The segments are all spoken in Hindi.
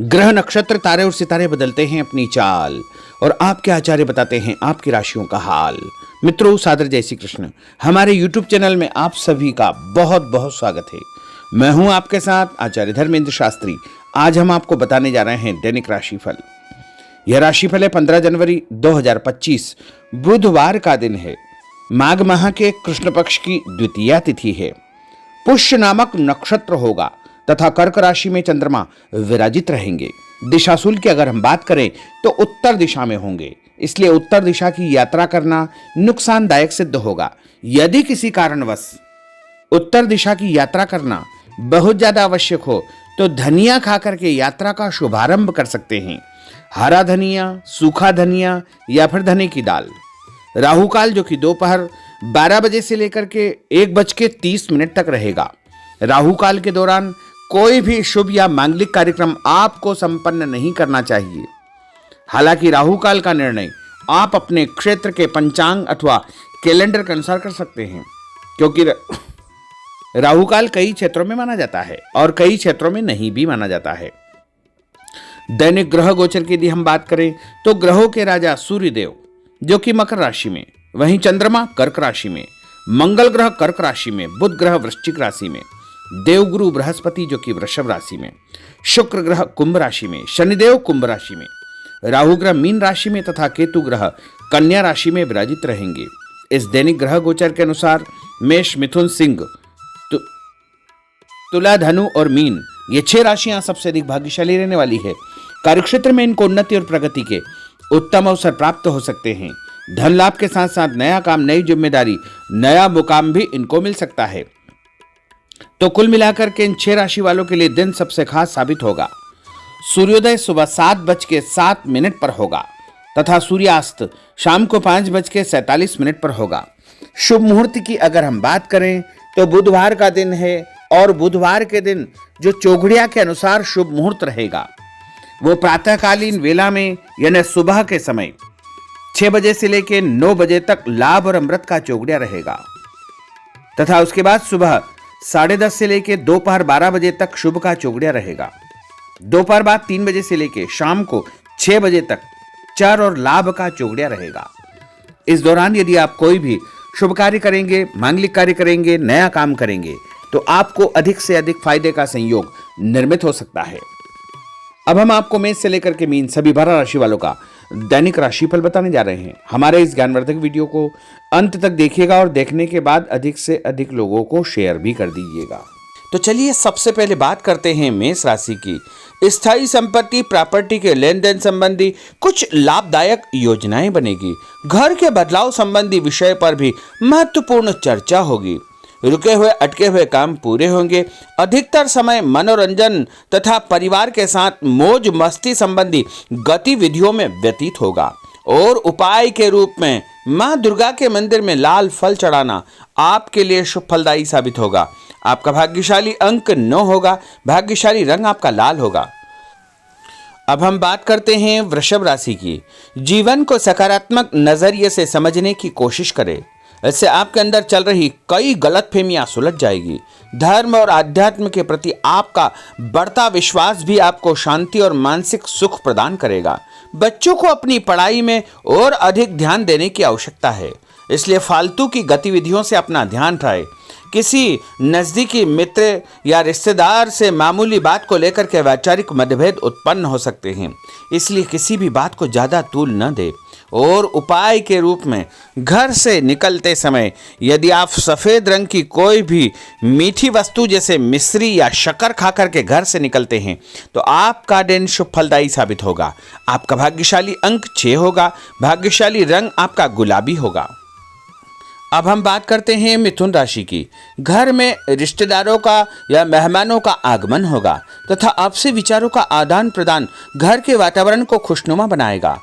ग्रह नक्षत्र तारे और सितारे बदलते हैं अपनी चाल और आपके आचार्य बताते हैं आपकी राशियों का हाल। मित्रों, सादर जय श्री कृष्ण। हमारे YouTube चैनल में आप सभी का बहुत बहुत स्वागत है। मैं हूं आपके साथ आचार्य धर्मेंद्र शास्त्री। आज हम आपको बताने जा रहे हैं दैनिक राशिफल। यह राशिफल है 15 जनवरी 2025 बुधवार का दिन है। माघ माह के कृष्ण पक्ष की द्वितीया तिथि है। पुष्य नामक नक्षत्र होगा तथा कर्क राशि में चंद्रमा विराजित रहेंगे। दिशाशूल की अगर हम बात करें तो उत्तर दिशा में होंगे, इसलिए उत्तर दिशा की यात्रा करना नुकसानदायक सिद्ध होगा। यदि किसी कारणवश उत्तर दिशा की यात्रा करना बहुत ज्यादा आवश्यक हो तो धनिया खाकर के यात्रा का शुभारंभ कर सकते हैं। हरा धनिया, सूखा धनिया या फिर धने की दाल। राहु काल जो कि दोपहर 12 बजे से लेकर के 1:30 तक रहेगा। राहु काल के दौरान कोई भी शुभ या मांगलिक कार्यक्रम आपको संपन्न नहीं करना चाहिए। हालांकि राहु काल का निर्णय आप अपने क्षेत्र के पंचांग अथवा कैलेंडर के अनुसार कर सकते हैं, क्योंकि राहु काल कई क्षेत्रों में माना जाता है और कई क्षेत्रों में नहीं भी माना जाता है। दैनिक ग्रह गोचर की यदि हम बात करें तो ग्रहों के राजा सूर्यदेव जो कि मकर राशि में, वहीं चंद्रमा कर्क राशि में, मंगल ग्रह कर्क राशि में, बुध ग्रह वृश्चिक राशि में, देवगुरु बृहस्पति जो कि वृषभ राशि में, शुक्र ग्रह कुंभ राशि में, शनिदेव कुंभ राशि में, राहु ग्रह मीन राशि में तथा केतु ग्रह कन्या राशि में विराजित रहेंगे। इस दैनिक ग्रह गोचर के अनुसार मेष, मिथुन, सिंह, तुला, धनु और मीन ये 6 राशियां सबसे अधिक भाग्यशाली रहने वाली है। कार्यक्षेत्र में इनको उन्नति और प्रगति के उत्तम अवसर प्राप्त हो सकते हैं। धन लाभ के साथ साथ नया काम, नई जिम्मेदारी, नया मुकाम भी इनको मिल सकता है। तो कुल मिलाकर के इन 6 राशि वालों के लिए दिन सबसे खास साबित होगा। सूर्योदय सुबह 7:07 पर होगा तथा सूर्यास्त शाम को 5:47 पर होगा। शुभ मुहूर्त की अगर हम बात करें तो बुधवार का दिन है और बुधवार के दिन जो चौघड़िया के अनुसार शुभ मुहूर्त रहेगा वो प्रातःकालीन वेला में यानी सुबह के समय 6 बजे से लेकर 9 बजे तक लाभ और अमृत का चौघड़िया रहेगा तथा उसके बाद सुबह 10:30 से लेकर दोपहर 12 बजे तक शुभ का चौघड़िया रहेगा। दोपहर बाद 3 बजे से लेकर शाम को 6 बजे तक चर और लाभ का चौघड़िया रहेगा। इस दौरान यदि आप कोई भी शुभ कार्य करेंगे, मांगलिक कार्य करेंगे, नया काम करेंगे तो आपको अधिक से अधिक फायदे का संयोग निर्मित हो सकता है। अब हम आपको मेष से लेकर के मीन सभी 12 राशि वालों का दैनिक राशिफल बताने जा रहे हैं। हमारे इस ज्ञानवर्धक वीडियो को अंत तक देखिएगा और देखने के बाद अधिक से अधिक लोगों को शेयर भी कर दीजिएगा। तो चलिए सबसे पहले बात करते हैं मेष राशि की। स्थायी संपत्ति, प्रॉपर्टी के लेन देन संबंधी कुछ लाभदायक योजनाएं बनेगी। घर के बदलाव संबंधी विषय पर भी महत्वपूर्ण चर्चा होगी। रुके हुए अटके हुए काम पूरे होंगे। अधिकतर समय मनोरंजन तथा परिवार के साथ मौज मस्ती संबंधी गतिविधियों में व्यतीत होगा और उपाय के रूप में मां दुर्गा के मंदिर में लाल फल चढ़ाना आपके लिए शुभ फलदायी साबित होगा। आपका भाग्यशाली अंक 9 होगा। भाग्यशाली रंग आपका लाल होगा। अब हम बात करते हैं वृषभ राशि की। जीवन को सकारात्मक नजरिए से समझने की कोशिश करें, इससे आपके अंदर चल रही कई गलतफहमियां सुलझ जाएगी। धर्म और आध्यात्म के प्रति आपका बढ़ता विश्वास भी आपको शांति और मानसिक सुख प्रदान करेगा। बच्चों को अपनी पढ़ाई में और अधिक ध्यान देने की आवश्यकता है, इसलिए फालतू की गतिविधियों से अपना ध्यान हटाएं। किसी नजदीकी मित्र या रिश्तेदार से मामूली बात को लेकर के वैचारिक मतभेद उत्पन्न हो सकते हैं, इसलिए किसी भी बात को ज्यादा तूल न दे। और उपाय के रूप में घर से निकलते समय यदि आप सफेद रंग की कोई भी मीठी वस्तु जैसे मिश्री या शक्कर खाकर के घर से निकलते हैं तो आपका दिन शुभ फलदायी साबित होगा। आपका भाग्यशाली अंक 6 होगा। भाग्यशाली रंग आपका गुलाबी होगा। अब हम बात करते हैं मिथुन राशि की। घर में रिश्तेदारों का या मेहमानों का आगमन होगा तथा आपसी विचारों का आदान प्रदान घर के वातावरण को खुशनुमा बनाएगा।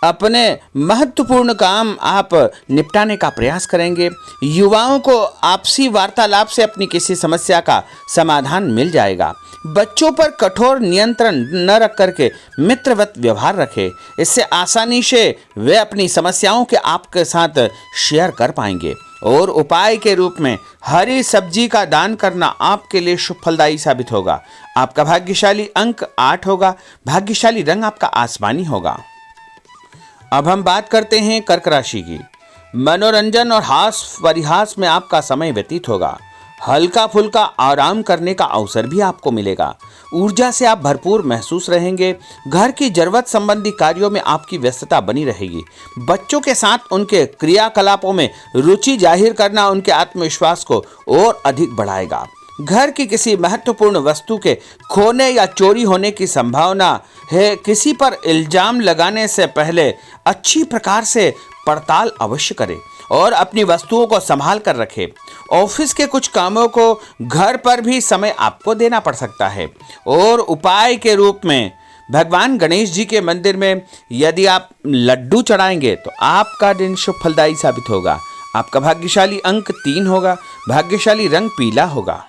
अपने महत्वपूर्ण काम आप निपटाने का प्रयास करेंगे। युवाओं को आपसी वार्तालाप से अपनी किसी समस्या का समाधान मिल जाएगा। बच्चों पर कठोर नियंत्रण न रख करके मित्रवत व्यवहार रखें, इससे आसानी से वे अपनी समस्याओं के आपके साथ शेयर कर पाएंगे। और उपाय के रूप में हरी सब्जी का दान करना आपके लिए शुभ फलदायी साबित होगा। आपका भाग्यशाली अंक 8 होगा। भाग्यशाली रंग आपका आसमानी होगा। अब हम बात करते हैं कर्क राशि की। मनोरंजन और हास परिहास में आपका समय व्यतीत होगा। हल्का फुल्का आराम करने का अवसर भी आपको मिलेगा। ऊर्जा से आप भरपूर महसूस रहेंगे। घर की जरूरत संबंधी कार्यों में आपकी व्यस्तता बनी रहेगी। बच्चों के साथ उनके क्रियाकलापों में रुचि जाहिर करना उनके आत्मविश्वास को और अधिक बढ़ाएगा। घर की किसी महत्वपूर्ण वस्तु के खोने या चोरी होने की संभावना है। किसी पर इल्जाम लगाने से पहले अच्छी प्रकार से पड़ताल अवश्य करें और अपनी वस्तुओं को संभाल कर रखें। ऑफिस के कुछ कामों को घर पर भी समय आपको देना पड़ सकता है। और उपाय के रूप में भगवान गणेश जी के मंदिर में यदि आप लड्डू चढ़ाएंगे तो आपका दिन शुभ फलदायी साबित होगा। आपका भाग्यशाली अंक 3 होगा। भाग्यशाली रंग पीला होगा।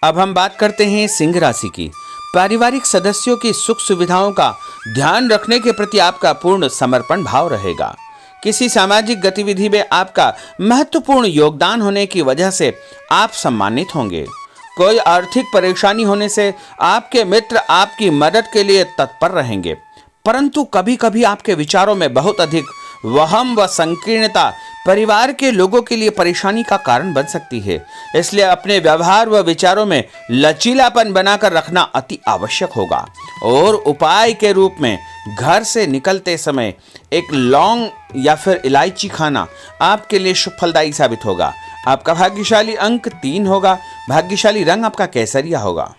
अब हम बात करते हैं सिंह राशि की। पारिवारिक सदस्यों की सुख सुविधाओं का ध्यान रखने के प्रति आपका पूर्ण समर्पण भाव रहेगा। किसी सामाजिक गतिविधि में आपका महत्वपूर्ण योगदान होने की वजह से आप सम्मानित होंगे। कोई आर्थिक परेशानी होने से आपके मित्र आपकी मदद के लिए तत्पर रहेंगे, परंतु कभी कभी आपके विचारों में बहुत अधिक वहम व संकीर्णता परिवार के लोगों के लिए परेशानी का कारण बन सकती है। इसलिए अपने व्यवहार व विचारों में लचीलापन बनाकर रखना अति आवश्यक होगा। और उपाय के रूप में घर से निकलते समय एक लौंग या फिर इलायची खाना आपके लिए शुभ फलदायी साबित होगा। आपका भाग्यशाली अंक 3 होगा। भाग्यशाली रंग आपका केसरिया होगा।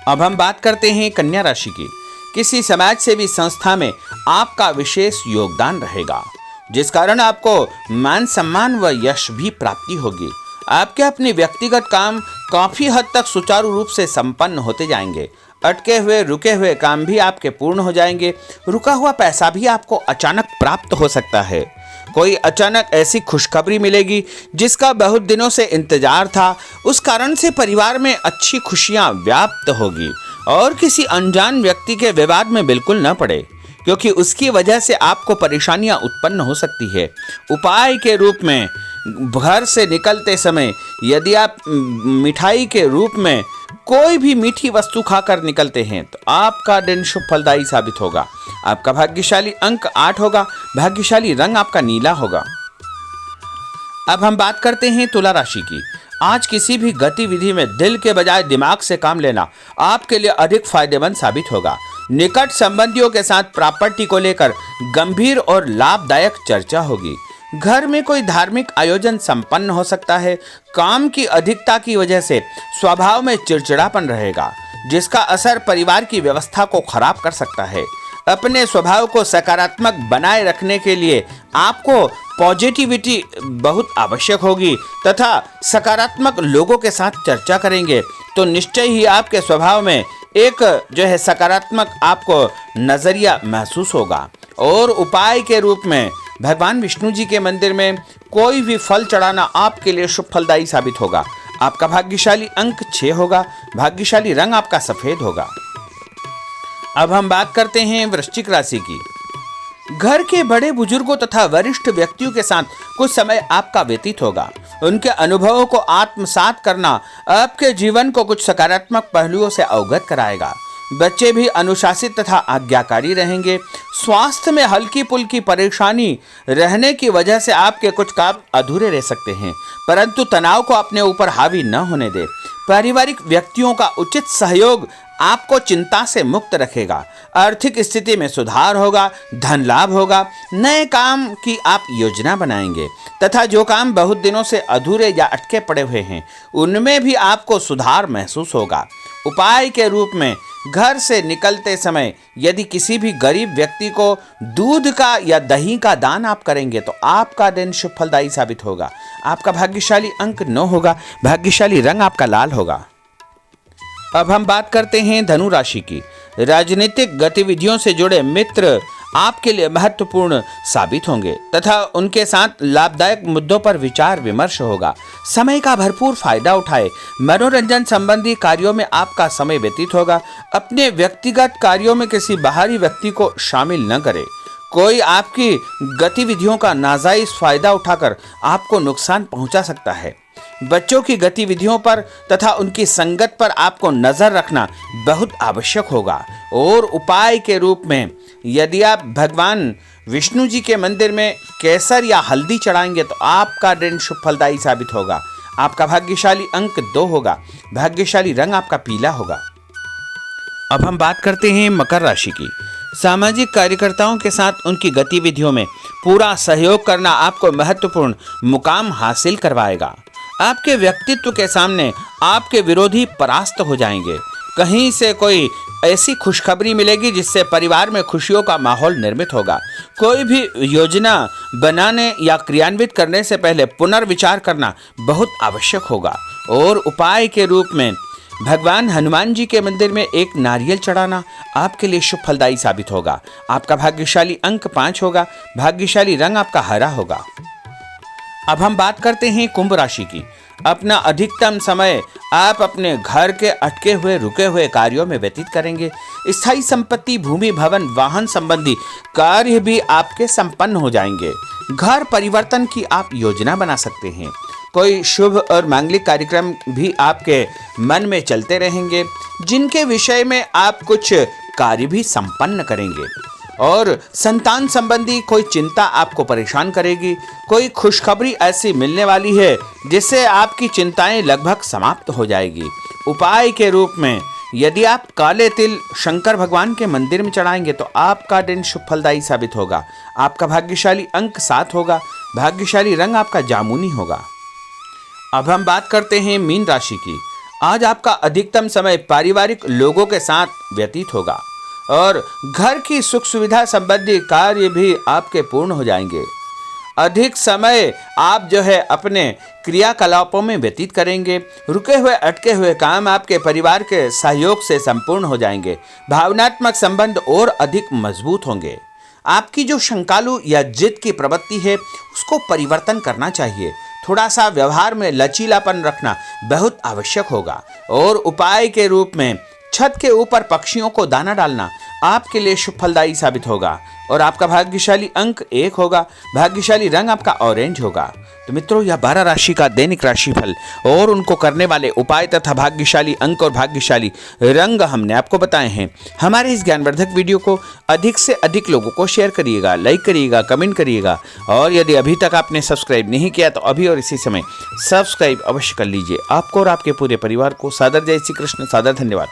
अब हम बात करते हैं कन्या राशि की। किसी समाज सेवी संस्था में आपका विशेष योगदान रहेगा, जिस कारण आपको मान सम्मान व यश भी प्राप्ति होगी। आपके अपने व्यक्तिगत काम काफी हद तक सुचारू रूप से संपन्न होते जाएंगे। अटके हुए रुके हुए काम भी आपके पूर्ण हो जाएंगे। रुका हुआ पैसा भी आपको अचानक प्राप्त हो सकता है। कोई अचानक ऐसी खुशखबरी मिलेगी जिसका बहुत दिनों से इंतजार था। उस कारण से परिवार में अच्छी खुशियां व्याप्त होगी। और किसी अनजान व्यक्ति के विवाद में बिल्कुल न पड़े, क्योंकि उसकी वजह से आपको परेशानियां उत्पन्न हो सकती है। उपाय के रूप में घर से निकलते समय यदि आप मिठाई के रूप में कोई भी मीठी वस्तु खाकर निकलते हैं तो आपका दिन शुभ फलदायी साबित होगा। आपका भाग्यशाली अंक 8 होगा। भाग्यशाली रंग आपका नीला होगा। अब हम बात करते हैं तुला राशि की। आज किसी भी गतिविधि में दिल के बजाय दिमाग से काम लेना आपके लिए अधिक फायदेमंद साबित होगा। निकट संबंधियों के साथ प्रॉपर्टी को लेकर गंभीर और लाभदायक चर्चा होगी। घर में कोई धार्मिक आयोजन संपन्न हो सकता है। काम की अधिकता की वजह से स्वभाव में चिड़चिड़ापन रहेगा, जिसका असर परिवार की व्यवस्था को खराब कर सकता है। अपने स्वभाव को सकारात्मक बनाए रखने के लिए आपको पॉजिटिविटी बहुत आवश्यक होगी तथा सकारात्मक लोगों के साथ चर्चा करेंगे तो निश्चय ही आपके स्वभाव में एक सकारात्मक आपको नजरिया महसूस होगा। और उपाय के रूप में भगवान विष्णु जी के मंदिर में कोई भी फल चढ़ाना आपके लिए शुभ फलदायी साबित होगा। आपका भाग्यशाली अंक 6 होगा। भाग्यशाली रंग आपका सफेद होगा। अब हम बात करते हैं वृश्चिक राशि की। घर के बड़े बुजुर्गों तथा वरिष्ठ व्यक्तियों के साथ कुछ समय आपका व्यतीत होगा। उनके अनुभवों को आत्मसात करना आपके जीवन को कुछ सकारात्मक पहलुओं से अवगत कराएगा। बच्चे भी अनुशासित तथा आज्ञाकारी रहेंगे। स्वास्थ्य में हल्की पुल्की परेशानी रहने की वजह से आपके कुछ काम अधूरे रह सकते हैं, परंतु तनाव को अपने ऊपर हावी न होने दें। पारिवारिक व्यक्तियों का उचित सहयोग आपको चिंता से मुक्त रखेगा। आर्थिक स्थिति में सुधार होगा। धन लाभ होगा। नए काम की आप योजना बनाएंगे तथा जो काम बहुत दिनों से अधूरे या अटके पड़े हुए हैं उनमें भी आपको सुधार महसूस होगा। उपाय के रूप में घर से निकलते समय यदि किसी भी गरीब व्यक्ति को दूध का या दही का दान आप करेंगे तो आपका दिन शुभ फलदायी साबित होगा। आपका भाग्यशाली अंक 9 होगा। भाग्यशाली रंग आपका लाल होगा। अब हम बात करते हैं धनु राशि की। राजनीतिक गतिविधियों से जुड़े मित्र आपके लिए महत्वपूर्ण साबित होंगे तथा उनके साथ लाभदायक मुद्दों पर विचार विमर्श होगा। समय का भरपूर फायदा उठाए। मनोरंजन संबंधी कार्यों में आपका समय व्यतीत होगा। अपने व्यक्तिगत कार्यों में किसी बाहरी व्यक्ति को शामिल न करें। कोई आपकी गतिविधियों का नाजायज फायदा उठाकर आपको नुकसान पहुंचा सकता है। बच्चों की गतिविधियों पर तथा उनकी संगत पर आपको नजर रखना बहुत आवश्यक होगा। और उपाय के रूप में यदि आप भगवान विष्णु जी के मंदिर में केसर या हल्दी चढ़ाएंगे तो आपका दिन शुभ फलदायी साबित होगा। आपका भाग्यशाली अंक 2 होगा। भाग्यशाली रंग आपका पीला होगा। अब हम बात करते हैं मकर राशि की। सामाजिक कार्यकर्ताओं के साथ उनकी गतिविधियों में पूरा सहयोग करना आपको महत्वपूर्ण मुकाम हासिल करवाएगा। आपके व्यक्तित्व के सामने आपके विरोधी परास्त हो जाएंगे। कहीं से कोई ऐसी खुशखबरी मिलेगी जिससे परिवार में खुशियों का माहौल निर्मित होगा। कोई भी योजना बनाने या क्रियान्वित करने से पहले पुनर्विचार करना बहुत आवश्यक होगा। और उपाय के रूप में भगवान हनुमान जी के मंदिर में एक नारियल चढ़ाना आपके लिए शुभ फलदायी साबित होगा। आपका भाग्यशाली अंक 5 होगा। भाग्यशाली रंग आपका हरा होगा। अब हम बात करते हैं कुंभ राशि की। अपना अधिकतम समय आप अपने घर के अटके हुए रुके हुए कार्यों में व्यतीत करेंगे। स्थायी संपत्ति, भूमि, भवन, वाहन संबंधी कार्य भी आपके संपन्न हो जाएंगे। घर परिवर्तन की आप योजना बना सकते हैं। कोई शुभ और मांगलिक कार्यक्रम भी आपके मन में चलते रहेंगे, जिनके विषय में आप कुछ कार्य भी संपन्न करेंगे। और संतान संबंधी कोई चिंता आपको परेशान करेगी। कोई खुशखबरी ऐसी मिलने वाली है जिससे आपकी चिंताएं लगभग समाप्त हो जाएगी। उपाय के रूप में यदि आप काले तिल शंकर भगवान के मंदिर में चढ़ाएंगे तो आपका दिन शुभ फलदायी साबित होगा। आपका भाग्यशाली अंक 7 होगा। भाग्यशाली रंग आपका जामुनी होगा। अब हम बात करते हैं मीन राशि की। आज आपका अधिकतम समय पारिवारिक लोगों के साथ व्यतीत होगा और घर की सुख सुविधा संबंधी कार्य भी आपके पूर्ण हो जाएंगे। अधिक समय आप अपने क्रियाकलापों में व्यतीत करेंगे। रुके हुए अटके हुए काम आपके परिवार के सहयोग से संपूर्ण हो जाएंगे। भावनात्मक संबंध और अधिक मजबूत होंगे। आपकी जो शंकालु या जिद की प्रवृत्ति है उसको परिवर्तन करना चाहिए। थोड़ा सा व्यवहार में लचीलापन रखना बहुत आवश्यक होगा। और उपाय के रूप में छत के ऊपर पक्षियों को दाना डालना आपके लिए शुभ फलदायी साबित होगा। और आपका भाग्यशाली अंक 1 होगा। भाग्यशाली रंग आपका ऑरेंज होगा। तो मित्रों, यह 12 राशि का दैनिक राशिफल और उनको करने वाले उपाय तथा भाग्यशाली अंक और भाग्यशाली रंग हमने आपको बताए हैं। हमारे इस ज्ञानवर्धक वीडियो को अधिक से अधिक लोगों को शेयर करिएगा, लाइक करिएगा, कमेंट करिएगा। और यदि अभी तक आपने सब्सक्राइब नहीं किया तो अभी और इसी समय सब्सक्राइब अवश्य कर लीजिए। आपको और आपके पूरे परिवार को सादर जय श्री कृष्ण, सादर धन्यवाद।